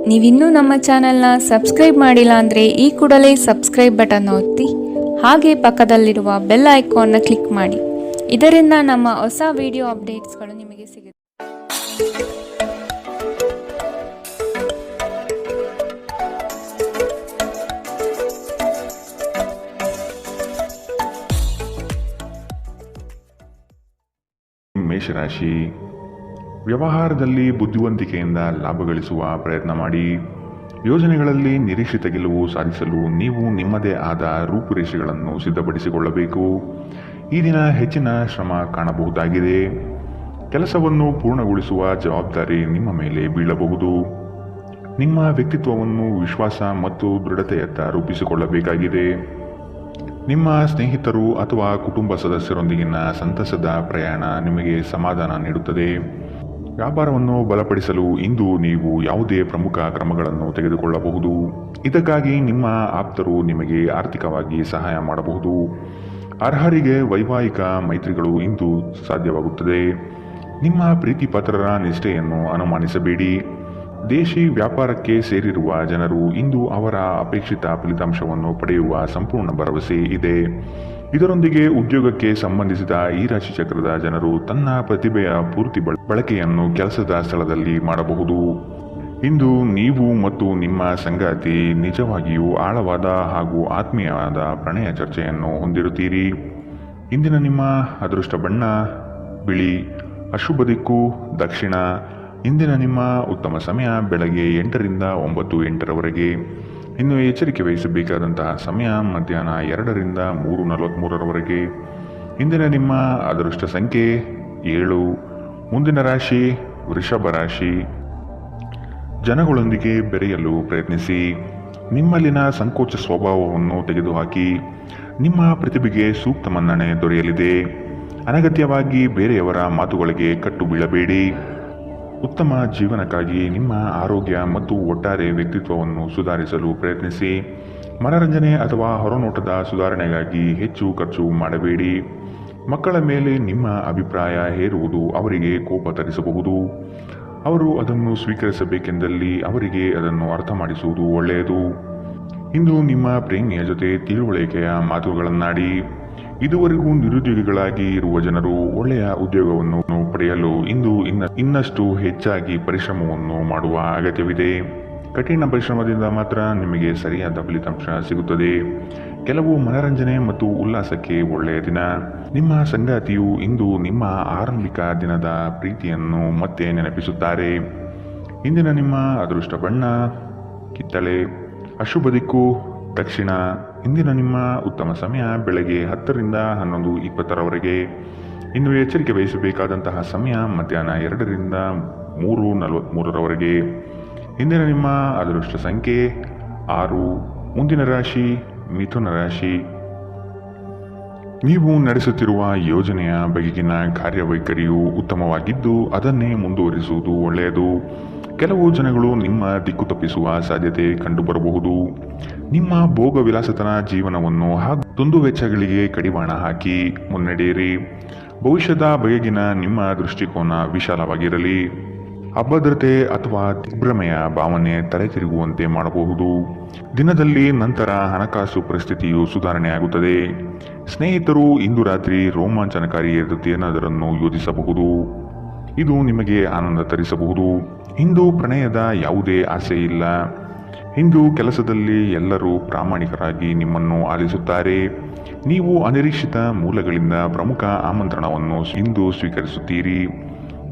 ನೀವಿನ್ನೂ ನಮ್ಮ ಚಾನೆಲ್ನ ಸಬ್ಸ್ಕ್ರೈಬ್ ಮಾಡಿಲ್ಲ ಅಂದರೆ ಈ ಕೂಡಲೇ ಸಬ್ಸ್ಕ್ರೈಬ್ ಬಟನ್ ಒತ್ತಿ ಹಾಗೆ ಪಕ್ಕದಲ್ಲಿರುವ ಬೆಲ್ ಐಕಾನ್ನ ಕ್ಲಿಕ್ ಮಾಡಿ. ಇದರಿಂದ ನಮ್ಮ ಹೊಸ ವಿಡಿಯೋ ಅಪ್ಡೇಟ್ಸ್ಗಳು ನಿಮಗೆ ಸಿಗುತ್ತೆ. ಮೇಷರಾಶಿ, ವ್ಯವಹಾರದಲ್ಲಿ ಬುದ್ಧಿವಂತಿಕೆಯಿಂದ ಲಾಭ ಗಳಿಸುವ ಪ್ರಯತ್ನ ಮಾಡಿ. ಯೋಜನೆಗಳಲ್ಲಿ ನಿರೀಕ್ಷಿತ ಗೆಲುವು ಸಾಧಿಸಲು ನೀವು ನಿಮ್ಮದೇ ಆದ ರೂಪುರೇಷೆಗಳನ್ನು ಸಿದ್ಧಪಡಿಸಿಕೊಳ್ಳಬೇಕು. ಈ ದಿನ ಹೆಚ್ಚಿನ ಶ್ರಮ ಕಾಣಬಹುದಾಗಿದೆ. ಕೆಲಸವನ್ನು ಪೂರ್ಣಗೊಳಿಸುವ ಜವಾಬ್ದಾರಿ ನಿಮ್ಮ ಮೇಲೆ ಬೀಳಬಹುದು. ನಿಮ್ಮ ವ್ಯಕ್ತಿತ್ವವನ್ನು ವಿಶ್ವಾಸ ಮತ್ತು ದೃಢತೆಯತ್ತ ರೂಪಿಸಿಕೊಳ್ಳಬೇಕಾಗಿದೆ. ನಿಮ್ಮ ಸ್ನೇಹಿತರು ಅಥವಾ ಕುಟುಂಬ ಸದಸ್ಯರೊಂದಿಗಿನ ಸಂತಸದ ಪ್ರಯಾಣ ನಿಮಗೆ ಸಮಾಧಾನ ನೀಡುತ್ತದೆ. ವ್ಯಾಪಾರವನ್ನು ಬಲಪಡಿಸಲು ಇಂದು ನೀವು ಯಾವುದೇ ಪ್ರಮುಖ ಕ್ರಮಗಳನ್ನು ತೆಗೆದುಕೊಳ್ಳಬಹುದು. ಇದಕ್ಕಾಗಿ ನಿಮ್ಮ ಆಪ್ತರು ನಿಮಗೆ ಆರ್ಥಿಕವಾಗಿ ಸಹಾಯ ಮಾಡಬಹುದು. ಅರ್ಹರಿಗೆ ವೈವಾಹಿಕ ಮೈತ್ರಿಗಳು ಇಂದು ಸಾಧ್ಯವಾಗುತ್ತದೆ. ನಿಮ್ಮ ಪ್ರೀತಿ ಪಾತ್ರರ ನಿಷ್ಠೆಯನ್ನು ಅನುಮಾನಿಸಬೇಡಿ. ದೇಶಿ ವ್ಯಾಪಾರಕ್ಕೆ ಸೇರಿರುವ ಜನರು ಇಂದು ಅವರ ಅಪೇಕ್ಷಿತ ಫಲಿತಾಂಶವನ್ನು ಪಡೆಯುವ ಸಂಪೂರ್ಣ ಭರವಸೆ ಇದೆ. ಇದರೊಂದಿಗೆ ಉದ್ಯೋಗಕ್ಕೆ ಸಂಬಂಧಿಸಿದ ಈ ರಾಶಿ ಚಕ್ರದ ಜನರು ತನ್ನ ಪ್ರತಿಭೆಯ ಪೂರ್ತಿ ಬಳಕೆಯನ್ನು ಕೆಲಸದ ಸ್ಥಳದಲ್ಲಿ ಮಾಡಬಹುದು. ಇಂದು ನೀವು ಮತ್ತು ನಿಮ್ಮ ಸಂಗಾತಿ ನಿಜವಾಗಿಯೂ ಆಳವಾದ ಹಾಗೂ ಆತ್ಮೀಯವಾದ ಪ್ರಣಯ ಚರ್ಚೆಯನ್ನು ಹೊಂದಿರುತ್ತೀರಿ. ಇಂದಿನ ನಿಮ್ಮ ಅದೃಷ್ಟ ಬಣ್ಣ ಬಿಳಿ, ಅಶುಭ ದಿಕ್ಕು ದಕ್ಷಿಣ. ಇಂದಿನ ನಿಮ್ಮ ಉತ್ತಮ ಸಮಯ ಬೆಳಗ್ಗೆ 8 ರಿಂದ 9 ಇನ್ನು ಎಚ್ಚರಿಕೆ ವಹಿಸಬೇಕಾದಂತಹ ಸಮಯ ಮಧ್ಯಾಹ್ನ 2 ರಿಂದ 3:43 ಇಂದಿನ ನಿಮ್ಮ ಅದೃಷ್ಟ ಸಂಖ್ಯೆ 7. ಮುಂದಿನ ರಾಶಿ ವೃಷಭ ರಾಶಿ. ಜನಗಳೊಂದಿಗೆ ಬೆರೆಯಲು ಪ್ರಯತ್ನಿಸಿ. ನಿಮ್ಮಲ್ಲಿನ ಸಂಕೋಚ ಸ್ವಭಾವವನ್ನು ತೆಗೆದುಹಾಕಿ. ನಿಮ್ಮ ಪ್ರತಿಭೆಗೆ ಸೂಕ್ತ ಮನ್ನಣೆ ದೊರೆಯಲಿದೆ. ಅನಗತ್ಯವಾಗಿ ಬೇರೆಯವರ ಮಾತುಗಳಿಗೆ ಕಟ್ಟು ಬೀಳಬೇಡಿ. ಉತ್ತಮ ಜೀವನಕ್ಕಾಗಿ ನಿಮ್ಮ ಆರೋಗ್ಯ ಮತ್ತು ಒಟ್ಟಾರೆ ವ್ಯಕ್ತಿತ್ವವನ್ನು ಸುಧಾರಿಸಲು ಪ್ರಯತ್ನಿಸಿ. ಮನರಂಜನೆ ಅಥವಾ ಹೊರನೋಟದ ಸುಧಾರಣೆಗಾಗಿ ಹೆಚ್ಚು ಖರ್ಚು ಮಾಡಬೇಡಿ. ಮಕ್ಕಳ ಮೇಲೆ ನಿಮ್ಮ ಅಭಿಪ್ರಾಯ ಹೇರುವುದು ಅವರಿಗೆ ಕೋಪ ತರಿಸಬಹುದು. ಅವರು ಅದನ್ನು ಸ್ವೀಕರಿಸಬೇಕೆಂದಲ್ಲಿ ಅವರಿಗೆ ಅದನ್ನು ಅರ್ಥ ಮಾಡಿಸುವುದು ಒಳ್ಳೆಯದು. ಇಂದು ನಿಮ್ಮ ಪ್ರೇಮಿಯ ಜೊತೆ ತಿಳುವಳಿಕೆಯ ಮಾತುಗಳನ್ನಾಡಿ. ಇದುವರೆಗೂ ನಿರುದ್ಯೋಗಿಗಳಾಗಿ ಇರುವ ಜನರು ಒಳ್ಳೆಯ ಉದ್ಯೋಗವನ್ನು ಪಡೆಯಲು ಇಂದು ಇನ್ನಷ್ಟು ಹೆಚ್ಚಾಗಿ ಪರಿಶ್ರಮವನ್ನು ಮಾಡುವ ಅಗತ್ಯವಿದೆ. ಕಠಿಣ ಪರಿಶ್ರಮದಿಂದ ಮಾತ್ರ ನಿಮಗೆ ಸರಿಯಾದ ಫಲಿತಾಂಶ ಸಿಗುತ್ತದೆ. ಕೆಲವು ಮನರಂಜನೆ ಮತ್ತು ಉಲ್ಲಾಸಕ್ಕೆ ಒಳ್ಳೆಯ ದಿನ. ನಿಮ್ಮ ಸಂಗಾತಿಯು ಇಂದು ನಿಮ್ಮ ಆರಂಭಿಕ ದಿನದ ಪ್ರೀತಿಯನ್ನು ಮತ್ತೆ ನೆನಪಿಸುತ್ತಾರೆ. ಇಂದಿನ ನಿಮ್ಮ ಅದೃಷ್ಟ ಬಣ್ಣ ಕಿತ್ತಳೆ, ಅಶುಭ ದಿಕ್ಕು ದಕ್ಷಿಣ. ಇಂದಿನ ನಿಮ್ಮ ಉತ್ತಮ ಸಮಯ ಬೆಳಗ್ಗೆ 10 ರಿಂದ 11:20 ಇನ್ನು ಎಚ್ಚರಿಕೆ ವಹಿಸಬೇಕಾದಂತಹ ಸಮಯ ಮಧ್ಯಾಹ್ನ 2 ರಿಂದ 3:43 ಇಂದಿನ ನಿಮ್ಮ ಅದೃಷ್ಟ ಸಂಖ್ಯೆ 6. ಮುಂದಿನ ರಾಶಿ ಮಿಥುನ ರಾಶಿ. ನೀವು ನಡೆಸುತ್ತಿರುವ ಯೋಜನೆಯ ಬಗೆಗಿನ ಕಾರ್ಯವೈಖರಿಯು ಉತ್ತಮವಾಗಿದ್ದು ಅದನ್ನೇ ಮುಂದುವರಿಸುವುದು ಒಳ್ಳೆಯದು. ಕೆಲವು ಜನಗಳು ನಿಮ್ಮ ದಿಕ್ಕು ತಪ್ಪಿಸುವ ಸಾಧ್ಯತೆ ಕಂಡುಬರಬಹುದು. ನಿಮ್ಮ ಭೋಗ ವಿಲಾಸತನ ಜೀವನವನ್ನು ಹಾಗೂ ದುಂದುವೆಚ್ಚಗಳಿಗೆ ಕಡಿವಾಣ ಹಾಕಿ ಮುನ್ನಡೆಯಿರಿ. ಭವಿಷ್ಯದ ಬಗೆಗಿನ ನಿಮ್ಮ ದೃಷ್ಟಿಕೋನ ವಿಶಾಲವಾಗಿರಲಿ. ಅಭದ್ರತೆ ಅಥವಾ ದಿಗ್ಭ್ರಮೆಯ ಭಾವನೆ ತಲೆತಿರುಗುವಂತೆ ಮಾಡಬಹುದು. ದಿನದಲ್ಲಿ ನಂತರ ಹಣಕಾಸು ಪರಿಸ್ಥಿತಿಯು ಸುಧಾರಣೆಯಾಗುತ್ತದೆ. ಸ್ನೇಹಿತರು ಇಂದು ರಾತ್ರಿ ರೋಮಾಂಚನಕಾರಿ ಏನಾದರನ್ನು ಯೋಜಿಸಬಹುದು. ಇದು ನಿಮಗೆ ಆನಂದ ತರಿಸಬಹುದು. ಇಂದು ಪ್ರಣಯದ ಯಾವುದೇ ಆಸೆ ಇಲ್ಲ. ಇಂದು ಕೆಲಸದಲ್ಲಿ ಎಲ್ಲರೂ ಪ್ರಾಮಾಣಿಕರಾಗಿ ನಿಮ್ಮನ್ನು ಆಲಿಸುತ್ತಾರೆ. ನೀವು ಅನಿರೀಕ್ಷಿತ ಮೂಲಗಳಿಂದ ಪ್ರಮುಖ ಆಮಂತ್ರಣವನ್ನು ಇಂದು ಸ್ವೀಕರಿಸುತ್ತೀರಿ.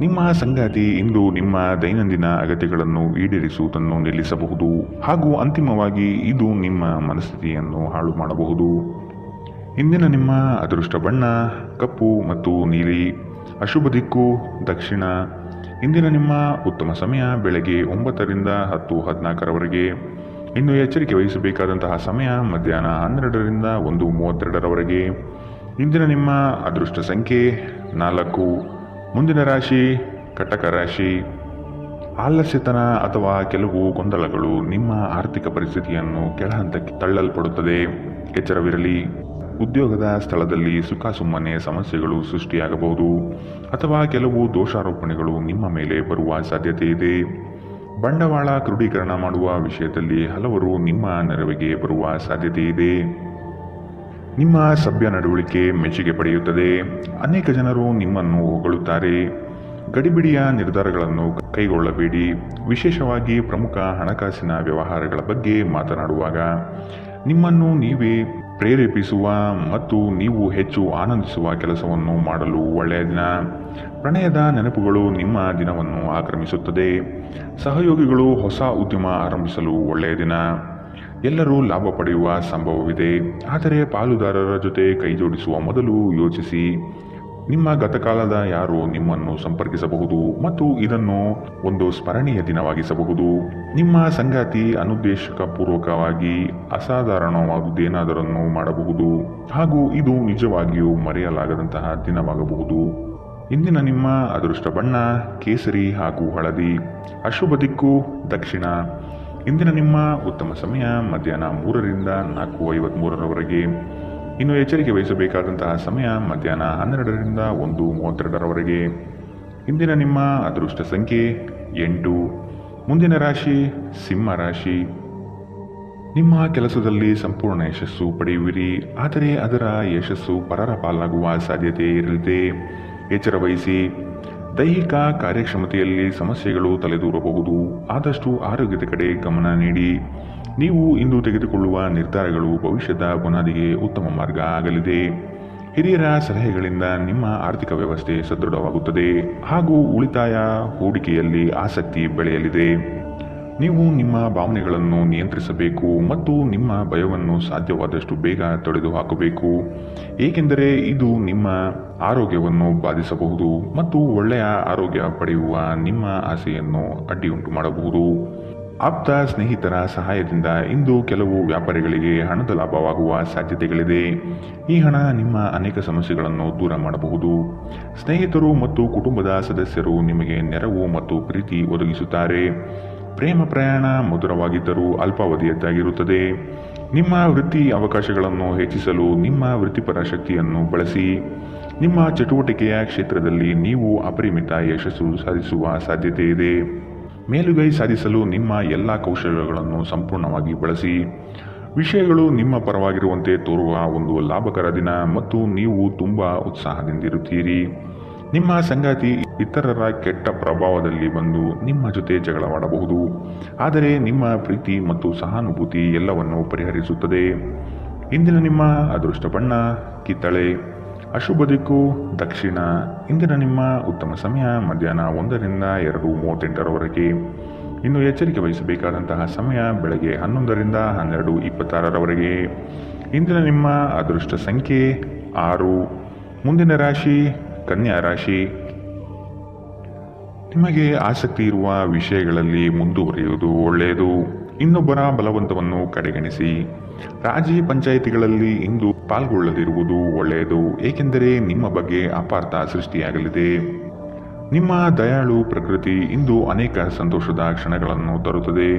ನಿಮ್ಮ ಸಂಗಾತಿ ಇಂದು ನಿಮ್ಮ ದೈನಂದಿನ ಅಗತ್ಯಗಳನ್ನು ಈಡೇರಿಸುವುದನ್ನು ನಿಲ್ಲಿಸಬಹುದು ಹಾಗೂ ಅಂತಿಮವಾಗಿ ಇದು ನಿಮ್ಮ ಮನಸ್ಥಿತಿಯನ್ನು ಹಾಳು ಮಾಡಬಹುದು. ಇಂದಿನ ನಿಮ್ಮ ಅದೃಷ್ಟ ಬಣ್ಣ ಕಪ್ಪು ಮತ್ತು ನೀಲಿ, ಅಶುಭ ದಿಕ್ಕು ದಕ್ಷಿಣ. ಇಂದಿನ ನಿಮ್ಮ ಉತ್ತಮ ಸಮಯ ಬೆಳಗ್ಗೆ 9 ರಿಂದ 10:14 ಇನ್ನು ಎಚ್ಚರಿಕೆ ವಹಿಸಬೇಕಾದಂತಹ ಸಮಯ ಮಧ್ಯಾಹ್ನ 12 ರಿಂದ 1:32 ಇಂದಿನ ನಿಮ್ಮ ಅದೃಷ್ಟ ಸಂಖ್ಯೆ 4. ಮುಂದಿನ ರಾಶಿ ಕಟಕ ರಾಶಿ. ಆಲಸ್ಯತನ ಅಥವಾ ಕೆಲವು ಗೊಂದಲಗಳು ನಿಮ್ಮ ಆರ್ಥಿಕ ಪರಿಸ್ಥಿತಿಯನ್ನು ಕೆಳಹಂತಕ್ಕೆ ತಳ್ಳಲ್ಪಡುತ್ತದೆ. ಎಚ್ಚರವಿರಲಿ. ಉದ್ಯೋಗದ ಸ್ಥಳದಲ್ಲಿ ಸುಖಾಸುಮ್ಮನೆ ಸಮಸ್ಯೆಗಳು ಸೃಷ್ಟಿಯಾಗಬಹುದು ಅಥವಾ ಕೆಲವು ದೋಷಾರೋಪಣೆಗಳು ನಿಮ್ಮ ಮೇಲೆ ಬರುವ ಸಾಧ್ಯತೆ ಇದೆ. ಬಂಡವಾಳ ಕ್ರೋಢೀಕರಣ ಮಾಡುವ ವಿಷಯದಲ್ಲಿ ಹಲವರು ನಿಮ್ಮ ನೆರವಿಗೆ ಬರುವ ಸಾಧ್ಯತೆ ಇದೆ. ನಿಮ್ಮ ಸಭ್ಯ ನಡವಳಿಕೆ ಮೆಚ್ಚುಗೆ ಪಡೆಯುತ್ತದೆ. ಅನೇಕ ಜನರು ನಿಮ್ಮನ್ನು ಹೊಗಳುತ್ತಾರೆ. ಗಡಿಬಿಡಿಯ ನಿರ್ಧಾರಗಳನ್ನು ಕೈಗೊಳ್ಳಬೇಡಿ. ವಿಶೇಷವಾಗಿ ಪ್ರಮುಖ ಹಣಕಾಸಿನ ವ್ಯವಹಾರಗಳ ಬಗ್ಗೆ ಮಾತನಾಡುವಾಗ ನಿಮ್ಮನ್ನು ನೀವೇ ಪ್ರೇರೇಪಿಸುವ ಮತ್ತು ನೀವು ಹೆಚ್ಚು ಆನಂದಿಸುವ ಕೆಲಸವನ್ನು ಮಾಡಲು ಒಳ್ಳೆಯ ದಿನ. ಪ್ರಣಯದ ನೆನಪುಗಳು ನಿಮ್ಮ ದಿನವನ್ನು ಆಕ್ರಮಿಸುತ್ತದೆ. ಸಹಯೋಗಿಗಳು ಹೊಸ ಉದ್ಯಮ ಆರಂಭಿಸಲು ಒಳ್ಳೆಯ ದಿನ. ಎಲ್ಲರೂ ಲಾಭ ಪಡೆಯುವ ಸಂಭವವಿದೆ, ಆದರೆ ಪಾಲುದಾರರ ಜೊತೆ ಕೈಜೋಡಿಸುವ ಮೊದಲು ಯೋಚಿಸಿ. ನಿಮ್ಮ ಗತಕಾಲದ ಯಾರೋ ನಿಮ್ಮನ್ನು ಸಂಪರ್ಕಿಸಬಹುದು ಮತ್ತು ಇದನ್ನು ಒಂದು ಸ್ಮರಣೀಯ ದಿನವಾಗಿಸಬಹುದು. ನಿಮ್ಮ ಸಂಗಾತಿ ಅನುದ್ದೇಶಪೂರ್ವಕವಾಗಿ ಅಸಾಧಾರಣವಾದುದೇನಾದರನ್ನು ಮಾಡಬಹುದು ಹಾಗೂ ಇದು ನಿಜವಾಗಿಯೂ ಮರೆಯಲಾಗದಂತಹ ದಿನವಾಗಬಹುದು. ಇಂದಿನ ನಿಮ್ಮ ಅದೃಷ್ಟ ಬಣ್ಣ ಕೇಸರಿ ಹಾಗೂ ಹಳದಿ. ಅಶುಭ ದಿಕ್ಕು ದಕ್ಷಿಣ. ಇಂದಿನ ನಿಮ್ಮ ಉತ್ತಮ ಸಮಯ ಮಧ್ಯಾಹ್ನ 3ರಿಂದ 4:53ರವರೆಗೆ. ಇನ್ನು ಎಚ್ಚರಿಕೆ ವಹಿಸಬೇಕಾದಂತಹ ಸಮಯ ಮಧ್ಯಾಹ್ನ 12ರಿಂದ 1:32ರವರೆಗೆ. ಇಂದಿನ ನಿಮ್ಮ ಅದೃಷ್ಟ ಸಂಖ್ಯೆ 8. ಮುಂದಿನ ರಾಶಿ ಸಿಂಹ ರಾಶಿ. ನಿಮ್ಮ ಕೆಲಸದಲ್ಲಿ ಸಂಪೂರ್ಣ ಯಶಸ್ಸು ಪಡೆಯುವಿರಿ, ಆದರೆ ಅದರ ಯಶಸ್ಸು ಪರರ ಪಾಲಾಗುವ ಸಾಧ್ಯತೆ ಇರಲಿದೆ. ಎಚ್ಚರ ವಹಿಸಿ. ದೈಹಿಕ ಕಾರ್ಯಕ್ಷಮತೆಯಲ್ಲಿ ಸಮಸ್ಯೆಗಳು ತಲೆದೂರಬಹುದು. ಆದಷ್ಟು ಆರೋಗ್ಯದ ಕಡೆ ಗಮನ ನೀಡಿ. ನೀವು ಇಂದು ತೆಗೆದುಕೊಳ್ಳುವ ನಿರ್ಧಾರಗಳು ಭವಿಷ್ಯದ ಬುನಾದಿಗೆ ಉತ್ತಮ ಮಾರ್ಗ ಆಗಲಿದೆ. ಹಿರಿಯರ ಸಲಹೆಗಳಿಂದ ನಿಮ್ಮ ಆರ್ಥಿಕ ವ್ಯವಸ್ಥೆ ಸದೃಢವಾಗುತ್ತದೆ ಹಾಗೂ ಉಳಿತಾಯ ಹೂಡಿಕೆಯಲ್ಲಿ ಆಸಕ್ತಿ ಬೆಳೆಯಲಿದೆ. ನೀವು ನಿಮ್ಮ ಭಾವನೆಗಳನ್ನು ನಿಯಂತ್ರಿಸಬೇಕು ಮತ್ತು ನಿಮ್ಮ ಭಯವನ್ನು ಸಾಧ್ಯವಾದಷ್ಟು ಬೇಗ ತೊಡೆದುಹಾಕಬೇಕು, ಏಕೆಂದರೆ ಇದು ನಿಮ್ಮ ಆರೋಗ್ಯವನ್ನು ಬಾಧಿಸಬಹುದು ಮತ್ತು ಒಳ್ಳೆಯ ಆರೋಗ್ಯ ಪಡೆಯುವ ನಿಮ್ಮ ಆಸೆಯನ್ನು ಅಡ್ಡಿಯುಂಟು ಮಾಡಬಹುದು. ಆಪ್ತ ಸ್ನೇಹಿತರ ಸಹಾಯದಿಂದ ಇಂದು ಕೆಲವು ವ್ಯಾಪಾರಿಗಳಿಗೆ ಹಣದ ಲಾಭವಾಗುವ ಸಾಧ್ಯತೆಗಳಿದೆ. ಈ ಹಣ ನಿಮ್ಮ ಅನೇಕ ಸಮಸ್ಯೆಗಳನ್ನು ದೂರ ಮಾಡಬಹುದು. ಸ್ನೇಹಿತರು ಮತ್ತು ಕುಟುಂಬದ ಸದಸ್ಯರು ನಿಮಗೆ ನೆರವು ಮತ್ತು ಪ್ರೀತಿ ಒದಗಿಸುತ್ತಾರೆ. ಪ್ರೇಮ ಪ್ರಯಾಣ ಮಧುರವಾಗಿದ್ದರೂ ಅಲ್ಪಾವಧಿಯದ್ದಾಗಿರುತ್ತದೆ. ನಿಮ್ಮ ವೃತ್ತಿ ಅವಕಾಶಗಳನ್ನು ಹೆಚ್ಚಿಸಲು ನಿಮ್ಮ ವೃತ್ತಿಪರ ಶಕ್ತಿಯನ್ನು ಬಳಸಿ. ನಿಮ್ಮ ಚಟುವಟಿಕೆಯ ಕ್ಷೇತ್ರದಲ್ಲಿ ನೀವು ಅಪರಿಮಿತ ಯಶಸ್ಸು ಸಾಧಿಸುವ ಸಾಧ್ಯತೆ ಇದೆ. ಮೇಲುಗೈ ಸಾಧಿಸಲು ನಿಮ್ಮ ಎಲ್ಲ ಕೌಶಲ್ಯಗಳನ್ನು ಸಂಪೂರ್ಣವಾಗಿ ಬಳಸಿ. ವಿಷಯಗಳು ನಿಮ್ಮ ಪರವಾಗಿರುವಂತೆ ತೋರುವ ಒಂದು ಲಾಭಕರ ದಿನ ಮತ್ತು ನೀವು ತುಂಬ ಉತ್ಸಾಹದಿಂದಿರುತ್ತೀರಿ. ನಿಮ್ಮ ಸಂಗಾತಿ ಇತರರ ಕೆಟ್ಟ ಪ್ರಭಾವದಲ್ಲಿ ಬಂದು ನಿಮ್ಮ ಜೊತೆ ಜಗಳವಾಡಬಹುದು, ಆದರೆ ನಿಮ್ಮ ಪ್ರೀತಿ ಮತ್ತು ಸಹಾನುಭೂತಿ ಎಲ್ಲವನ್ನು ಪರಿಹರಿಸುತ್ತದೆ. ಇಂದಿನ ನಿಮ್ಮ ಅದೃಷ್ಟ ಬಣ್ಣ ಕಿತ್ತಳೆ. ಅಶುಭ ದಿಕ್ಕು ದಕ್ಷಿಣ. ಇಂದಿನ ನಿಮ್ಮ ಉತ್ತಮ ಸಮಯ ಮಧ್ಯಾಹ್ನ 1ರಿಂದ 2:38ರವರೆಗೆ. ಇನ್ನು ಎಚ್ಚರಿಕೆ ವಹಿಸಬೇಕಾದಂತಹ ಸಮಯ ಬೆಳಗ್ಗೆ 11ರಿಂದ 12:26ರವರೆಗೆ. ಇಂದಿನ ನಿಮ್ಮ ಅದೃಷ್ಟ ಸಂಖ್ಯೆ 6. ಮುಂದಿನ ರಾಶಿ ಕನ್ಯಾ ರಾಶಿ. ನಿಮಗೆ ಆಸಕ್ತಿ ಇರುವ ವಿಷಯಗಳಲ್ಲಿ ಮುಂದುವರಿಯುವುದು ಒಳ್ಳೆಯದು. ಇನ್ನೊಬ್ಬರ ಬಲವಂತವನ್ನು ಕಡೆಗಣಿಸಿ. ರಾಜಿ ಪಂಚಾಯಿತಿಗಳಲ್ಲಿ ಇಂದು ಪಾಲ್ಗೊಳ್ಳದಿರುವುದು ಒಳ್ಳೆಯದು, ಏಕೆಂದರೆ ನಿಮ್ಮ ಬಗ್ಗೆ ಅಪಾರ್ಥ ಸೃಷ್ಟಿಯಾಗಲಿದೆ. ನಿಮ್ಮ ದಯಾಳು ಪ್ರಕೃತಿ ಇಂದು ಅನೇಕ ಸಂತೋಷದ ಕ್ಷಣಗಳನ್ನು ತರುತ್ತದೆ.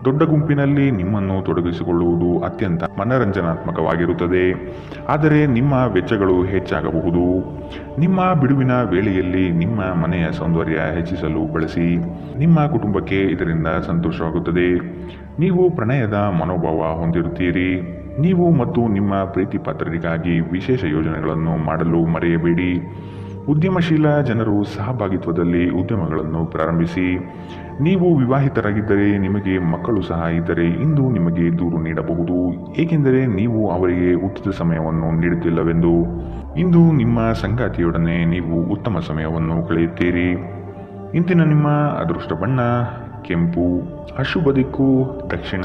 ದೊಡ್ಡ ಗುಂಪಿನಲ್ಲಿ ನಿಮ್ಮನ್ನು ತೊಡಗಿಸಿಕೊಳ್ಳುವುದು ಅತ್ಯಂತ ಮನರಂಜನಾತ್ಮಕವಾಗಿರುತ್ತದೆ, ಆದರೆ ನಿಮ್ಮ ವೆಚ್ಚಗಳು ಹೆಚ್ಚಾಗಬಹುದು. ನಿಮ್ಮ ಬಿಡುವಿನ ವೇಳೆಯಲ್ಲಿ ನಿಮ್ಮ ಮನೆಯ ಸೌಂದರ್ಯ ಹೆಚ್ಚಿಸಲು ಬಳಸಿ. ನಿಮ್ಮ ಕುಟುಂಬಕ್ಕೆ ಇದರಿಂದ ಸಂತೋಷವಾಗುತ್ತದೆ. ನೀವು ಪ್ರಣಯದ ಮನೋಭಾವ ಹೊಂದಿರುತ್ತೀರಿ. ನೀವು ಮತ್ತು ನಿಮ್ಮ ಪ್ರೀತಿ ಪಾತ್ರರಿಗಾಗಿ ವಿಶೇಷ ಯೋಜನೆಗಳನ್ನು ಮಾಡಲು ಮರೆಯಬೇಡಿ. ಉದ್ಯಮಶೀಲ ಜನರು ಸಹಭಾಗಿತ್ವದಲ್ಲಿ ಉದ್ಯಮಗಳನ್ನು ಪ್ರಾರಂಭಿಸಿ. ನೀವು ವಿವಾಹಿತರಾಗಿದ್ದರೆ ನಿಮಗೆ ಮಕ್ಕಳು ಸಹ ಇದ್ದರೆ ಇಂದು ನಿಮಗೆ ದೂರು ನೀಡಬಹುದು, ಏಕೆಂದರೆ ನೀವು ಅವರಿಗೆ ಉಚಿತ ಸಮಯವನ್ನು ನೀಡುತ್ತಿಲ್ಲವೆಂದು. ಇಂದು ನಿಮ್ಮ ಸಂಗಾತಿಯೊಡನೆ ನೀವು ಉತ್ತಮ ಸಮಯವನ್ನು ಕಳೆಯುತ್ತೀರಿ. ಇಂದಿನ ನಿಮ್ಮ ಅದೃಷ್ಟ ಬಣ್ಣ ಕೆಂಪು. ಅಶುಭ ದಿಕ್ಕು ದಕ್ಷಿಣ.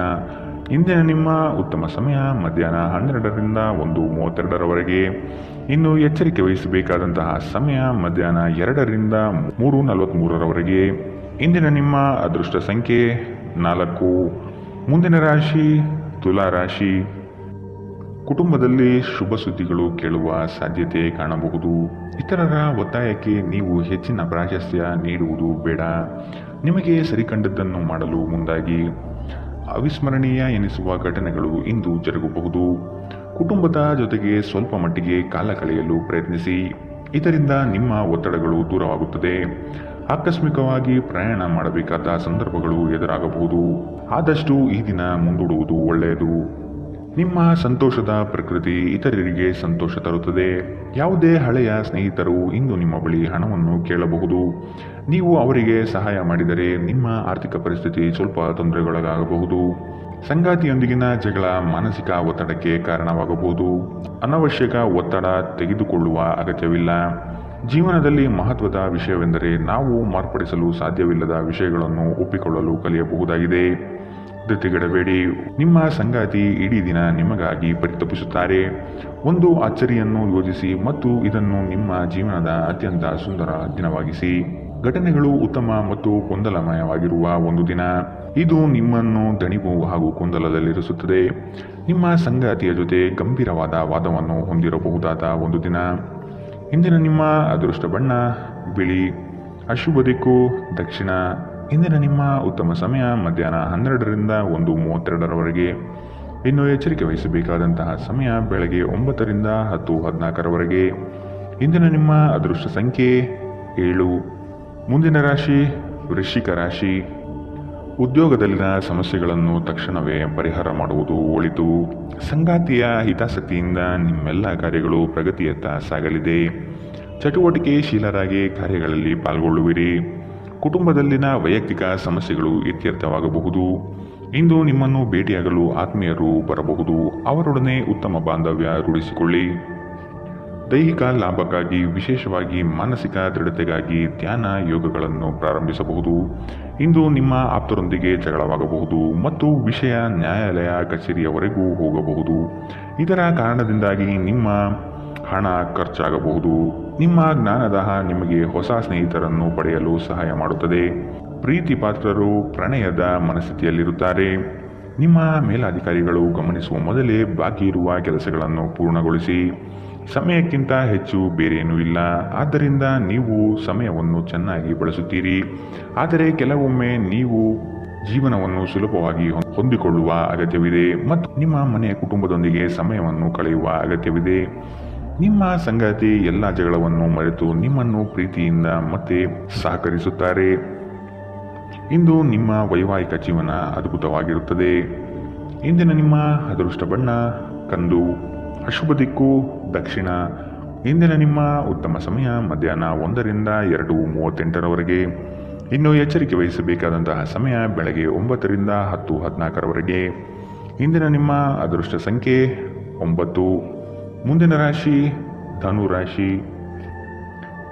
ಇಂದಿನ ನಿಮ್ಮ ಉತ್ತಮ ಸಮಯ ಮಧ್ಯಾಹ್ನ 12ರಿಂದ 1:32ರವರೆಗೆ. ಇನ್ನು ಎಚ್ಚರಿಕೆ ವಹಿಸಬೇಕಾದಂತಹ ಸಮಯ ಮಧ್ಯಾಹ್ನ 2ರಿಂದ 3:43ರವರೆಗೆ. ಇಂದಿನ ನಿಮ್ಮ ಅದೃಷ್ಟ ಸಂಖ್ಯೆ 4. ಮುಂದಿನ ರಾಶಿ ತುಲಾ ರಾಶಿ. ಕುಟುಂಬದಲ್ಲಿ ಶುಭ ಸುದ್ದಿಗಳು ಕೇಳುವ ಸಾಧ್ಯತೆ ಕಾಣಬಹುದು. ಇತರರ ಒತ್ತಾಯಕ್ಕೆ ನೀವು ಹೆಚ್ಚಿನ ಪ್ರಾಶಸ್ತ್ಯ ನೀಡುವುದು ಬೇಡ. ನಿಮಗೆ ಸರಿಕಂಡದ್ದನ್ನು ಮಾಡಲು ಮುಂದಾಗಿ. ಅವಿಸ್ಮರಣೀಯ ಎನಿಸುವ ಘಟನೆಗಳು ಇಂದು ಜರುಗಬಹುದು. ಕುಟುಂಬದ ಜೊತೆಗೆ ಸ್ವಲ್ಪ ಮಟ್ಟಿಗೆ ಕಾಲ ಕಳೆಯಲು ಪ್ರಯತ್ನಿಸಿ. ಇದರಿಂದ ನಿಮ್ಮ ಒತ್ತಡಗಳು ದೂರವಾಗುತ್ತದೆ. ಆಕಸ್ಮಿಕವಾಗಿ ಪ್ರಯಾಣ ಮಾಡಬೇಕಾದ ಸಂದರ್ಭಗಳು ಎದುರಾಗಬಹುದು. ಆದಷ್ಟು ಈ ದಿನ ಮುಂದೂಡುವುದು ಒಳ್ಳೆಯದು. ನಿಮ್ಮ ಸಂತೋಷದ ಪ್ರಕೃತಿ ಇತರರಿಗೆ ಸಂತೋಷ ತರುತ್ತದೆ. ಯಾವುದೇ ಹಳೆಯ ಸ್ನೇಹಿತರು ಇಂದು ನಿಮ್ಮ ಬಳಿ ಹಣವನ್ನು ಕೇಳಬಹುದು. ನೀವು ಅವರಿಗೆ ಸಹಾಯ ಮಾಡಿದರೆ ನಿಮ್ಮ ಆರ್ಥಿಕ ಪರಿಸ್ಥಿತಿ ಸ್ವಲ್ಪ ತೊಂದರೆಗೊಳಗಾಗಬಹುದು. ಸಂಗಾತಿಯೊಂದಿಗಿನ ಜಗಳ ಮಾನಸಿಕ ಒತ್ತಡಕ್ಕೆ ಕಾರಣವಾಗಬಹುದು. ಅನವಶ್ಯಕ ಒತ್ತಡ ತೆಗೆದುಕೊಳ್ಳುವ ಅಗತ್ಯವಿಲ್ಲ. ಜೀವನದಲ್ಲಿ ಮಹತ್ವದ ವಿಷಯವೆಂದರೆ ನಾವು ಮಾರ್ಪಡಿಸಲು ಸಾಧ್ಯವಿಲ್ಲದ ವಿಷಯಗಳನ್ನು ಒಪ್ಪಿಕೊಳ್ಳಲು ಕಲಿಯಬಹುದಾಗಿದೆ. ಧೃತಿಗೆಡಬೇಡಿ. ನಿಮ್ಮ ಸಂಗಾತಿ ಇಡೀ ದಿನ ನಿಮಗಾಗಿ ಪರಿತಪಿಸುತ್ತಾರೆ. ಒಂದು ಅಚ್ಚರಿಯನ್ನು ಯೋಜಿಸಿ ಮತ್ತು ಇದನ್ನು ನಿಮ್ಮ ಜೀವನದ ಅತ್ಯಂತ ಸುಂದರ ದಿನವಾಗಿಸಿ. ಘಟನೆಗಳು ಉತ್ತಮ ಮತ್ತು ಗೊಂದಲಮಯವಾಗಿರುವ ಒಂದು ದಿನ. ಇದು ನಿಮ್ಮನ್ನು ದಣಿವು ಹಾಗೂ ಗೊಂದಲದಲ್ಲಿರಿಸುತ್ತದೆ. ನಿಮ್ಮ ಸಂಗಾತಿಯ ಜೊತೆ ಗಂಭೀರವಾದ ವಾದವನ್ನು ಹೊಂದಿರಬಹುದಾದ ಒಂದು ದಿನ. ಇಂದಿನ ನಿಮ್ಮ ಅದೃಷ್ಟ ಬಣ್ಣ ಬಿಳಿ. ಅಶುಭ ದಿಕ್ಕು ದಕ್ಷಿಣ. ಇಂದಿನ ನಿಮ್ಮ ಉತ್ತಮ ಸಮಯ ಮಧ್ಯಾಹ್ನ 12ರಿಂದ 1:32ರವರೆಗೆ. ಇನ್ನು ಎಚ್ಚರಿಕೆ ವಹಿಸಬೇಕಾದಂತಹ ಸಮಯ ಬೆಳಗ್ಗೆ 9ರಿಂದ 10:14ರವರೆಗೆ. ಇಂದಿನ ನಿಮ್ಮ ಅದೃಷ್ಟ ಸಂಖ್ಯೆ 7. ಮುಂದಿನ ರಾಶಿ ವೃಶ್ಚಿಕ ರಾಶಿ. ಉದ್ಯೋಗದಲ್ಲಿನ ಸಮಸ್ಯೆಗಳನ್ನು ತಕ್ಷಣವೇ ಪರಿಹಾರ ಮಾಡುವುದು ಒಳಿತು. ಸಂಗಾತಿಯ ಹಿತಾಸಕ್ತಿಯಿಂದ ನಿಮ್ಮೆಲ್ಲ ಕಾರ್ಯಗಳು ಪ್ರಗತಿಯತ್ತ ಸಾಗಲಿದೆ. ಚಟುವಟಿಕೆಶೀಲರಾಗಿ ಕಾರ್ಯಗಳಲ್ಲಿ ಪಾಲ್ಗೊಳ್ಳುವಿರಿ. ಕುಟುಂಬದಲ್ಲಿನ ವೈಯಕ್ತಿಕ ಸಮಸ್ಯೆಗಳು ಇತ್ಯರ್ಥವಾಗಬಹುದು. ಇಂದು ನಿಮ್ಮನ್ನು ಭೇಟಿಯಾಗಲು ಆತ್ಮೀಯರು ಬರಬಹುದು. ಅವರೊಡನೆ ಉತ್ತಮ ಬಾಂಧವ್ಯ ರೂಢಿಸಿಕೊಳ್ಳಿ. ದೈಹಿಕ ಲಾಭಕ್ಕಾಗಿ ವಿಶೇಷವಾಗಿ ಮಾನಸಿಕ ದೃಢತೆಗಾಗಿ ಧ್ಯಾನ ಯೋಗಗಳನ್ನು ಪ್ರಾರಂಭಿಸಬಹುದು. ಇಂದು ನಿಮ್ಮ ಆಪ್ತರೊಂದಿಗೆ ಜಗಳವಾಗಬಹುದು ಮತ್ತು ವಿಷಯ ನ್ಯಾಯಾಲಯ ಕಚೇರಿಯವರೆಗೂ ಹೋಗಬಹುದು. ಇದರ ಕಾರಣದಿಂದಾಗಿ ನಿಮ್ಮ ಹಣ ಖರ್ಚಾಗಬಹುದು. ನಿಮ್ಮ ಜ್ಞಾನದಾಹ ನಿಮಗೆ ಹೊಸ ಸ್ನೇಹಿತರನ್ನು ಪಡೆಯಲು ಸಹಾಯ ಮಾಡುತ್ತದೆ. ಪ್ರೀತಿ ಪಾತ್ರರು ಪ್ರಣಯದ ಮನಸ್ಥಿತಿಯಲ್ಲಿರುತ್ತಾರೆ. ನಿಮ್ಮ ಮೇಲಾಧಿಕಾರಿಗಳು ಗಮನಿಸುವ ಮೊದಲೇ ಬಾಕಿ ಇರುವ ಕೆಲಸಗಳನ್ನು ಪೂರ್ಣಗೊಳಿಸಿ. ಸಮಯಕ್ಕಿಂತ ಹೆಚ್ಚು ಬೇರೇನೂ ಇಲ್ಲ. ಆದ್ದರಿಂದ ನೀವು ಸಮಯವನ್ನು ಚೆನ್ನಾಗಿ ಬಳಸುತ್ತೀರಿ. ಆದರೆ ಕೆಲವೊಮ್ಮೆ ನೀವು ಜೀವನವನ್ನು ಸುಲಭವಾಗಿ ಹೊಂದಿಕೊಳ್ಳುವ ಅಗತ್ಯವಿದೆ ಮತ್ತು ನಿಮ್ಮ ಮನೆಯ ಕುಟುಂಬದೊಂದಿಗೆ ಸಮಯವನ್ನು ಕಳೆಯುವ ಅಗತ್ಯವಿದೆ. ನಿಮ್ಮ ಸಂಗಾತಿ ಎಲ್ಲ ಜಗಳವನ್ನು ಮರೆತು ನಿಮ್ಮನ್ನು ಪ್ರೀತಿಯಿಂದ ಮತ್ತೆ ಸಹಕರಿಸುತ್ತಾರೆ. ಇಂದು ನಿಮ್ಮ ವೈವಾಹಿಕ ಜೀವನ ಅದ್ಭುತವಾಗಿರುತ್ತದೆ. ಇಂದಿನ ನಿಮ್ಮ ಅದೃಷ್ಟ ಬಣ್ಣ ಕಂದು. ಅಶುಭ ದಿಕ್ಕು ದಕ್ಷಿಣ. ಇಂದಿನ ನಿಮ್ಮ ಉತ್ತಮ ಸಮಯ ಮಧ್ಯಾಹ್ನ 1ರಿಂದ 2:38ರವರೆಗೆ. ಇನ್ನು ಎಚ್ಚರಿಕೆ ವಹಿಸಬೇಕಾದಂತಹ ಸಮಯ ಬೆಳಗ್ಗೆ 9ರಿಂದ 10:14ರವರೆಗೆ. ಇಂದಿನ ನಿಮ್ಮ ಅದೃಷ್ಟ ಸಂಖ್ಯೆ 9. ಮುಂದಿನ ರಾಶಿ ಧನು ರಾಶಿ.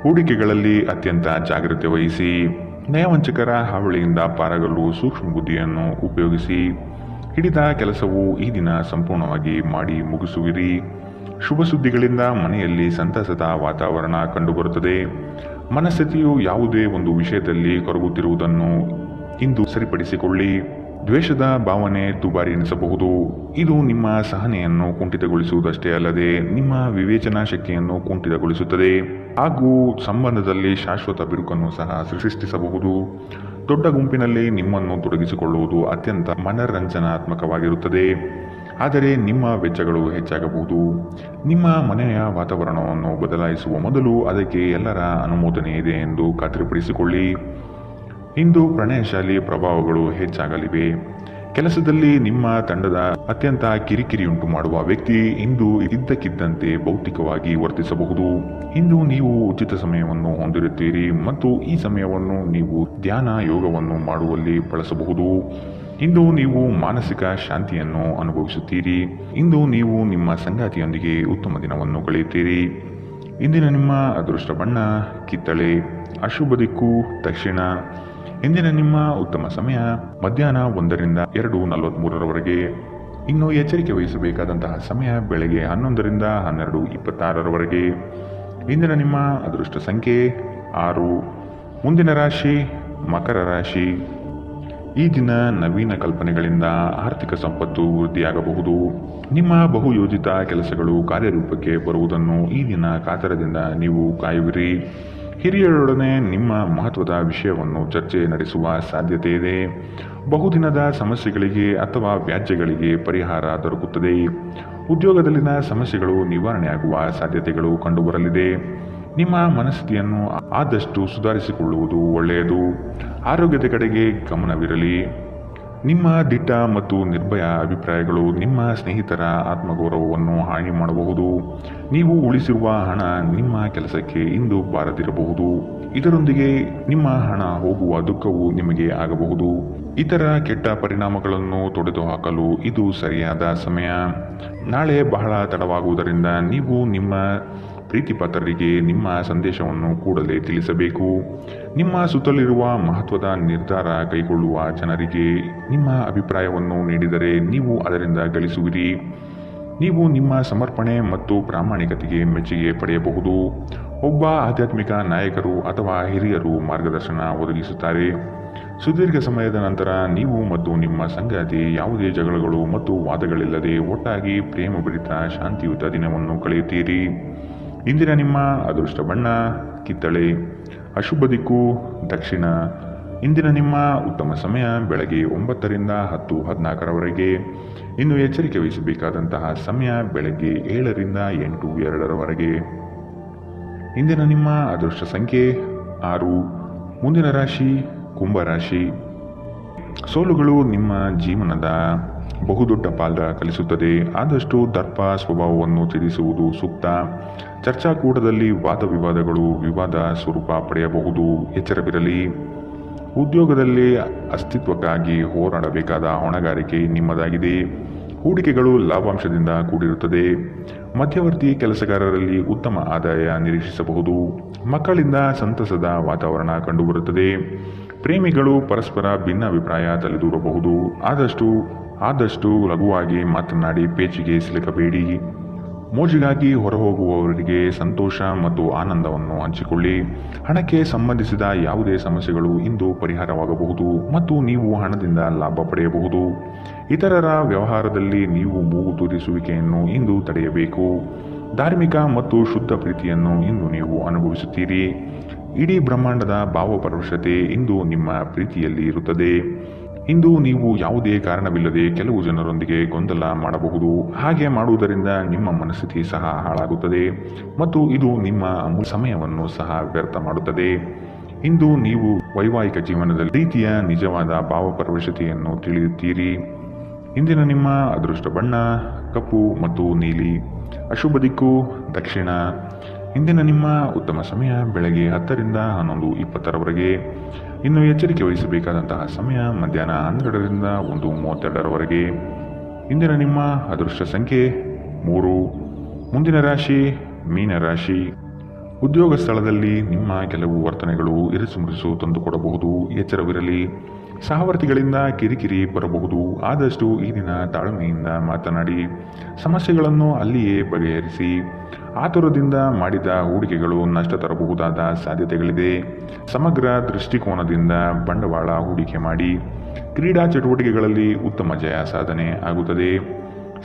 ಹೂಡಿಕೆಗಳಲ್ಲಿ ಅತ್ಯಂತ ಜಾಗ್ರತೆ ವಹಿಸಿ. ನಯವಂಚಕರ ಹಾವಳಿಯಿಂದ ಪಾರಾಗಲು ಸೂಕ್ಷ್ಮ ಬುದ್ಧಿಯನ್ನು ಉಪಯೋಗಿಸಿ. ಹಿಡಿದ ಕೆಲಸವು ಈ ದಿನ ಸಂಪೂರ್ಣವಾಗಿ ಮಾಡಿ ಮುಗಿಸುವಿರಿ. ಶುಭ ಸುದ್ದಿಗಳಿಂದ ಮನೆಯಲ್ಲಿ ಸಂತಸದ ವಾತಾವರಣ ಕಂಡುಬರುತ್ತದೆ. ಮನಸ್ಥಿತಿಯು ಯಾವುದೇ ಒಂದು ವಿಷಯದಲ್ಲಿ ಕೊರಗುತ್ತಿರುವುದನ್ನು ಇಂದು ಸರಿಪಡಿಸಿಕೊಳ್ಳಿ. ದ್ವೇಷದ ಭಾವನೆ ದುಬಾರಿ ಎನಿಸಬಹುದು. ಇದು ನಿಮ್ಮ ಸಹನೆಯನ್ನು ಕುಂಠಿತಗೊಳಿಸುವುದಷ್ಟೇ ಅಲ್ಲದೆ ನಿಮ್ಮ ವಿವೇಚನಾ ಶಕ್ತಿಯನ್ನು ಕುಂಠಿತಗೊಳಿಸುತ್ತದೆ ಹಾಗೂ ಸಂಬಂಧದಲ್ಲಿ ಶಾಶ್ವತ ಬಿರುಕನ್ನು ಸಹ ಸೃಷ್ಟಿಸಬಹುದು. ದೊಡ್ಡ ಗುಂಪಿನಲ್ಲಿ ನಿಮ್ಮನ್ನು ತೊಡಗಿಸಿಕೊಳ್ಳುವುದು ಅತ್ಯಂತ ಮನರಂಜನಾತ್ಮಕವಾಗಿರುತ್ತದೆ. ಆದರೆ ನಿಮ್ಮ ವೆಚ್ಚಗಳು ಹೆಚ್ಚಾಗಬಹುದು. ನಿಮ್ಮ ಮನೆಯ ವಾತಾವರಣವನ್ನು ಬದಲಾಯಿಸುವ ಮೊದಲು ಅದಕ್ಕೆ ಎಲ್ಲರ ಅನುಮೋದನೆ ಇದೆ ಎಂದು ಖಾತ್ರಿಪಡಿಸಿಕೊಳ್ಳಿ. ಇಂದು ಪ್ರಣಯಶಾಲಿ ಪ್ರಭಾವಗಳು ಹೆಚ್ಚಾಗಲಿವೆ. ಕೆಲಸದಲ್ಲಿ ನಿಮ್ಮ ತಂಡದ ಅತ್ಯಂತ ಕಿರಿಕಿರಿಯುಂಟು ಮಾಡುವ ವ್ಯಕ್ತಿ ಇಂದು ಇದ್ದಕ್ಕಿದ್ದಂತೆ ಭೌತಿಕವಾಗಿ ವರ್ತಿಸಬಹುದು. ಇಂದು ನೀವು ಉಚಿತ ಸಮಯವನ್ನು ಹೊಂದಿರುತ್ತೀರಿ ಮತ್ತು ಈ ಸಮಯವನ್ನು ನೀವು ಧ್ಯಾನ ಯೋಗವನ್ನು ಮಾಡುವಲ್ಲಿ ಬಳಸಬಹುದು. ಇಂದು ನೀವು ಮಾನಸಿಕ ಶಾಂತಿಯನ್ನು ಅನುಭವಿಸುತ್ತೀರಿ. ಇಂದು ನೀವು ನಿಮ್ಮ ಸಂಗಾತಿಯೊಂದಿಗೆ ಉತ್ತಮ ದಿನವನ್ನು ಕಳೆಯುತ್ತೀರಿ. ಇಂದಿನ ನಿಮ್ಮ ಅದೃಷ್ಟ ಬಣ್ಣ ಕಿತ್ತಳೆ. ಅಶುಭ ದಿಕ್ಕು ದಕ್ಷಿಣ. ಇಂದಿನ ನಿಮ್ಮ ಉತ್ತಮ ಸಮಯ ಮಧ್ಯಾಹ್ನ 1ರಿಂದ 2:43ರವರೆಗೆ. ಇನ್ನು ಎಚ್ಚರಿಕೆ ವಹಿಸಬೇಕಾದಂತಹ ಸಮಯ ಬೆಳಗ್ಗೆ 11ರಿಂದ 12:26ರವರೆಗೆ. ಇಂದಿನ ನಿಮ್ಮ ಅದೃಷ್ಟ ಸಂಖ್ಯೆ 6. ಮುಂದಿನ ರಾಶಿ ಮಕರ ರಾಶಿ. ಈ ದಿನ ನವೀನ ಕಲ್ಪನೆಗಳಿಂದ ಆರ್ಥಿಕ ಸಂಪತ್ತು ವೃದ್ಧಿಯಾಗಬಹುದು. ನಿಮ್ಮ ಬಹುಯೋಜಿತ ಕೆಲಸಗಳು ಕಾರ್ಯರೂಪಕ್ಕೆ ಬರುವುದನ್ನು ಈ ದಿನ ಕಾತರದಿಂದ ನೀವು ಕಾಯುವಿರಿ. ಹಿರಿಯರೊಡನೆ ನಿಮ್ಮ ಮಹತ್ವದ ವಿಷಯವನ್ನು ಚರ್ಚೆ ನಡೆಸುವ ಸಾಧ್ಯತೆ ಇದೆ. ಬಹುದಿನದ ಸಮಸ್ಯೆಗಳಿಗೆ ಅಥವಾ ವ್ಯಾಜ್ಯಗಳಿಗೆ ಪರಿಹಾರ ದೊರಕುತ್ತದೆ. ಉದ್ಯೋಗದಲ್ಲಿನ ಸಮಸ್ಯೆಗಳು ನಿವಾರಣೆಯಾಗುವ ಸಾಧ್ಯತೆಗಳು ಕಂಡುಬರಲಿದೆ. ನಿಮ್ಮ ಮನಸ್ಥಿತಿಯನ್ನು ಆದಷ್ಟು ಸುಧಾರಿಸಿಕೊಳ್ಳುವುದು ಒಳ್ಳೆಯದು. ಆರೋಗ್ಯದ ಕಡೆಗೆ ಗಮನವಿರಲಿ. ನಿಮ್ಮ ದಿಟ್ಟ ಮತ್ತು ನಿರ್ಭಯ ಅಭಿಪ್ರಾಯಗಳು ನಿಮ್ಮ ಸ್ನೇಹಿತರ ಆತ್ಮಗೌರವವನ್ನು ಹಾನಿ ಮಾಡಬಹುದು. ನೀವು ಉಳಿಸಿರುವ ಹಣ ನಿಮ್ಮ ಕೆಲಸಕ್ಕೆ ಇಂದು ಬಾರದಿರಬಹುದು. ಇದರೊಂದಿಗೆ ನಿಮ್ಮ ಹಣ ಹೋಗುವ ದುಃಖವು ನಿಮಗೆ ಆಗಬಹುದು. ಇತರ ಕೆಟ್ಟ ಪರಿಣಾಮಗಳನ್ನು ತೊಡೆದುಹಾಕಲು ಇದು ಸರಿಯಾದ ಸಮಯ. ನಾಳೆ ಬಹಳ ತಡವಾಗುವುದರಿಂದ ನೀವು ನಿಮ್ಮ ಪ್ರೀತಿಪಾತ್ರರಿಗೆ ನಿಮ್ಮ ಸಂದೇಶವನ್ನು ಕೂಡಲೇ ತಿಳಿಸಬೇಕು. ನಿಮ್ಮ ಸುತ್ತಲಿರುವ ಮಹತ್ವದ ನಿರ್ಧಾರ ಕೈಗೊಳ್ಳುವ ಜನರಿಗೆ ನಿಮ್ಮ ಅಭಿಪ್ರಾಯವನ್ನು ನೀಡಿದರೆ ನೀವು ಅದರಿಂದ ಗಳಿಸುವಿರಿ. ನೀವು ನಿಮ್ಮ ಸಮರ್ಪಣೆ ಮತ್ತು ಪ್ರಾಮಾಣಿಕತೆಗೆ ಮೆಚ್ಚುಗೆ ಪಡೆಯಬಹುದು. ಒಬ್ಬ ಆಧ್ಯಾತ್ಮಿಕ ನಾಯಕರು ಅಥವಾ ಹಿರಿಯರು ಮಾರ್ಗದರ್ಶನ ಒದಗಿಸುತ್ತಾರೆ. ಸುದೀರ್ಘ ಸಮಯದ ನಂತರ ನೀವು ಮತ್ತು ನಿಮ್ಮ ಸಂಗಾತಿ ಯಾವುದೇ ಜಗಳಗಳು ಮತ್ತು ವಾದಗಳಿಲ್ಲದೆ ಒಟ್ಟಾಗಿ ಪ್ರೇಮಭರಿತ ಶಾಂತಿಯುತ ದಿನವನ್ನು ಕಳೆಯುತ್ತೀರಿ. ಇಂದಿನ ನಿಮ್ಮ ಅದೃಷ್ಟ ಬಣ್ಣ ಕಿತ್ತಳೆ. ಅಶುಭ ದಿಕ್ಕು ದಕ್ಷಿಣ. ಇಂದಿನ ನಿಮ್ಮ ಉತ್ತಮ ಸಮಯ ಬೆಳಗ್ಗೆ 9 ರಿಂದ 10:14 ಇನ್ನು ಎಚ್ಚರಿಕೆ ವಹಿಸಬೇಕಾದಂತಹ ಸಮಯ ಬೆಳಗ್ಗೆ 7 ರಿಂದ 8:02 ಇಂದಿನ ನಿಮ್ಮ ಅದೃಷ್ಟ ಸಂಖ್ಯೆ 6. ಮುಂದಿನ ರಾಶಿ ಕುಂಭರಾಶಿ. ಸೋಲುಗಳು ನಿಮ್ಮ ಜೀವನದ ಬಹುದೊಡ್ಡ ಪಾತ್ರ ಕಲಿಸುತ್ತದೆ. ಆದಷ್ಟು ದರ್ಪ ಸ್ವಭಾವವನ್ನು ತ್ಯಜಿಸುವುದು ಸೂಕ್ತ. ಚರ್ಚಾಕೂಟದಲ್ಲಿ ವಾದ ವಿವಾದಗಳು ವಿವಾದ ಸ್ವರೂಪ ಪಡೆಯಬಹುದು. ಎಚ್ಚರವಿರಲಿ. ಉದ್ಯೋಗದಲ್ಲಿ ಅಸ್ತಿತ್ವಕ್ಕಾಗಿ ಹೋರಾಡಬೇಕಾದ ಹೊಣೆಗಾರಿಕೆ ನಿಮ್ಮದಾಗಿದೆ. ಹೂಡಿಕೆಗಳು ಲಾಭಾಂಶದಿಂದ ಕೂಡಿರುತ್ತದೆ. ಮಧ್ಯವರ್ತಿ ಕೆಲಸಗಾರರಲ್ಲಿ ಉತ್ತಮ ಆದಾಯ ನಿರೀಕ್ಷಿಸಬಹುದು. ಮಕ್ಕಳಿಂದ ಸಂತಸದ ವಾತಾವರಣ ಕಂಡುಬರುತ್ತದೆ. ಪ್ರೇಮಿಗಳು ಪರಸ್ಪರ ಭಿನ್ನಾಭಿಪ್ರಾಯ ತಲೆದೂರಬಹುದು. ಆದಷ್ಟು ಲಘುವಾಗಿ ಮಾತನಾಡಿ ಪೇಚಿಗೆ ಸಿಲುಕಬೇಡಿ. ಮೋಜಿಗಾಗಿ ಹೊರಹೋಗುವವರಿಗೆ ಸಂತೋಷ ಮತ್ತು ಆನಂದವನ್ನು ಹಂಚಿಕೊಳ್ಳಿ. ಹಣಕ್ಕೆ ಸಂಬಂಧಿಸಿದ ಯಾವುದೇ ಸಮಸ್ಯೆಗಳು ಇಂದು ಪರಿಹಾರವಾಗಬಹುದು ಮತ್ತು ನೀವು ಹಣದಿಂದ ಲಾಭ ಪಡೆಯಬಹುದು. ಇತರರ ವ್ಯವಹಾರದಲ್ಲಿ ನೀವು ಮೂಗು ತೂರಿಸುವಿಕೆಯನ್ನು ಇಂದು ತಡೆಯಬೇಕು. ಧಾರ್ಮಿಕ ಮತ್ತು ಶುದ್ಧ ಪ್ರೀತಿಯನ್ನು ಇಂದು ನೀವು ಅನುಭವಿಸುತ್ತೀರಿ. ಇಡೀ ಬ್ರಹ್ಮಾಂಡದ ಭಾವಪರವಶತೆ ಇಂದು ನಿಮ್ಮ ಪ್ರೀತಿಯಲ್ಲಿ ಇರುತ್ತದೆ. ಇಂದು ನೀವು ಯಾವುದೇ ಕಾರಣವಿಲ್ಲದೆ ಕೆಲವು ಜನರೊಂದಿಗೆ ಗೊಂದಲ ಮಾಡಬಹುದು. ಹಾಗೆ ಮಾಡುವುದರಿಂದ ನಿಮ್ಮ ಮನಸ್ಥಿತಿ ಸಹ ಹಾಳಾಗುತ್ತದೆ ಮತ್ತು ಇದು ನಿಮ್ಮ ಅಮೂಲ್ಯ ಸಮಯವನ್ನು ಸಹ ವ್ಯರ್ಥ ಮಾಡುತ್ತದೆ. ಇಂದು ನೀವು ವೈವಾಹಿಕ ಜೀವನದಲ್ಲಿ ಪ್ರೀತಿಯ ನಿಜವಾದ ಭಾವಪರವಶತೆಯನ್ನು ತಿಳಿಯುತ್ತೀರಿ. ಇಂದಿನ ನಿಮ್ಮ ಅದೃಷ್ಟ ಬಣ್ಣ ಕಪ್ಪು ಮತ್ತು ನೀಲಿ. ಅಶುಭ ದಿಕ್ಕು ದಕ್ಷಿಣ. ಇಂದಿನ ನಿಮ್ಮ ಉತ್ತಮ ಸಮಯ ಬೆಳಗ್ಗೆ 10 ರಿಂದ 11:20 ಇನ್ನು ಎಚ್ಚರಿಕೆ ವಹಿಸಬೇಕಾದಂತಹ ಸಮಯ ಮಧ್ಯಾಹ್ನ 12 ರಿಂದ 1:32 ಇಂದಿನ ನಿಮ್ಮ ಅದೃಷ್ಟ ಸಂಖ್ಯೆ 3. ಮುಂದಿನ ರಾಶಿ ಮೀನರಾಶಿ. ಉದ್ಯೋಗ ಸ್ಥಳದಲ್ಲಿ ನಿಮ್ಮ ಕೆಲವು ವರ್ತನೆಗಳು ಇರಿಸುಮುರಿಸು ತಂದುಕೊಡಬಹುದು. ಎಚ್ಚರವಿರಲಿ. ಸಹವರ್ತಿಗಳಿಂದ ಕಿರಿಕಿರಿ ಬರಬಹುದು. ಆದಷ್ಟು ಈ ದಿನ ತಾಳ್ಮೆಯಿಂದ ಮಾತನಾಡಿ ಸಮಸ್ಯೆಗಳನ್ನು ಅಲ್ಲಿಯೇ ಬಗೆಹರಿಸಿ. ಆತುರದಿಂದ ಮಾಡಿದ ಹೂಡಿಕೆಗಳು ನಷ್ಟ ತರಬಹುದಾದ ಸಾಧ್ಯತೆಗಳಿದೆ. ಸಮಗ್ರ ದೃಷ್ಟಿಕೋನದಿಂದ ಬಂಡವಾಳ ಹೂಡಿಕೆ ಮಾಡಿ. ಕ್ರೀಡಾ ಚಟುವಟಿಕೆಗಳಲ್ಲಿ ಉತ್ತಮ ಜಯ ಸಾಧನೆ ಆಗುತ್ತದೆ.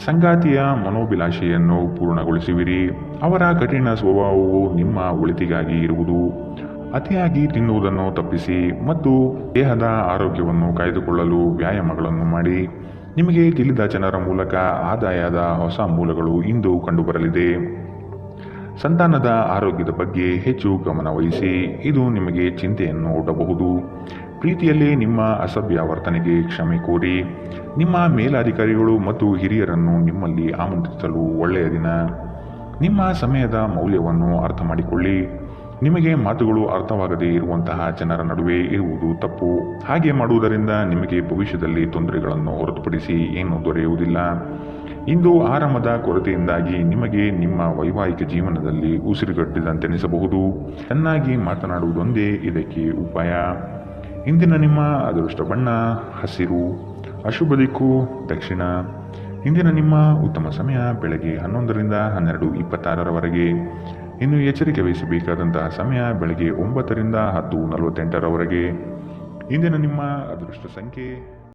ಸಂಗಾತಿಯ ಮನೋಭಿಲಾಷೆಯನ್ನು ಪೂರ್ಣಗೊಳಿಸುವಿರಿ. ಅವರ ಕಠಿಣ ಸ್ವಭಾವವು ನಿಮ್ಮ ಒಳಿತಿಗಾಗಿ ಇರುವುದು. ಅತಿಯಾಗಿ ತಿನ್ನುವುದನ್ನು ತಪ್ಪಿಸಿ ಮತ್ತು ದೇಹದ ಆರೋಗ್ಯವನ್ನು ಕಾಯ್ದುಕೊಳ್ಳಲು ವ್ಯಾಯಾಮಗಳನ್ನು ಮಾಡಿ. ನಿಮಗೆ ತಿಳಿದ ಜನರ ಮೂಲಕ ಆದಾಯದ ಹೊಸ ಮೂಲಗಳು ಇಂದು ಕಂಡುಬರಲಿದೆ. ಸಂತಾನದ ಆರೋಗ್ಯದ ಬಗ್ಗೆ ಹೆಚ್ಚು ಗಮನ ವಹಿಸಿ. ಇದು ನಿಮಗೆ ಚಿಂತೆಯನ್ನು ಒಡ್ಡಬಹುದು. ಪ್ರೀತಿಯಲ್ಲಿ ನಿಮ್ಮ ಅಸಭ್ಯ ವರ್ತನೆಗೆ ಕ್ಷಮೆ ಕೋರಿ. ನಿಮ್ಮ ಮೇಲಾಧಿಕಾರಿಗಳು ಮತ್ತು ಹಿರಿಯರನ್ನು ನಿಮ್ಮಲ್ಲಿ ಆಮಂತ್ರಿಸಲು ಒಳ್ಳೆಯ ದಿನ. ನಿಮ್ಮ ಸಮಯದ ಮೌಲ್ಯವನ್ನು ಅರ್ಥ ಮಾಡಿಕೊಳ್ಳಿ. ನಿಮಗೆ ಮಾತುಗಳು ಅರ್ಥವಾಗದೇ ಇರುವಂತಹ ಜನರ ನಡುವೆ ಇರುವುದು ತಪ್ಪು. ಹಾಗೆ ಮಾಡುವುದರಿಂದ ನಿಮಗೆ ಭವಿಷ್ಯದಲ್ಲಿ ತೊಂದರೆಗಳನ್ನು ಹೊರತುಪಡಿಸಿ ಏನೂ ದೊರೆಯುವುದಿಲ್ಲ. ಇಂದು ಆರಾಮದ ಕೊರತೆಯಿಂದಾಗಿ ನಿಮಗೆ ನಿಮ್ಮ ವೈವಾಹಿಕ ಜೀವನದಲ್ಲಿ ಉಸಿರುಗಟ್ಟಿದಂತೆನಿಸಬಹುದು. ಚೆನ್ನಾಗಿ ಮಾತನಾಡುವುದೊಂದೇ ಇದಕ್ಕೆ ಉಪಾಯ. ಇಂದಿನ ನಿಮ್ಮ ಅದೃಷ್ಟ ಬಣ್ಣ ಹಸಿರು. ಅಶುಭ ದಿಕ್ಕು ದಕ್ಷಿಣ. ಇಂದಿನ ನಿಮ್ಮ ಉತ್ತಮ ಸಮಯ ಬೆಳಗ್ಗೆ 11 ರಿಂದ 12:26 ಇನ್ನು ಎಚ್ಚರಿಕೆ ವಹಿಸಬೇಕಾದಂತಹ ಸಮಯ ಬೆಳಗ್ಗೆ 9 ರಿಂದ 10:48 ಇಂದಿನ ನಿಮ್ಮ ಅದೃಷ್ಟ ಸಂಖ್ಯೆ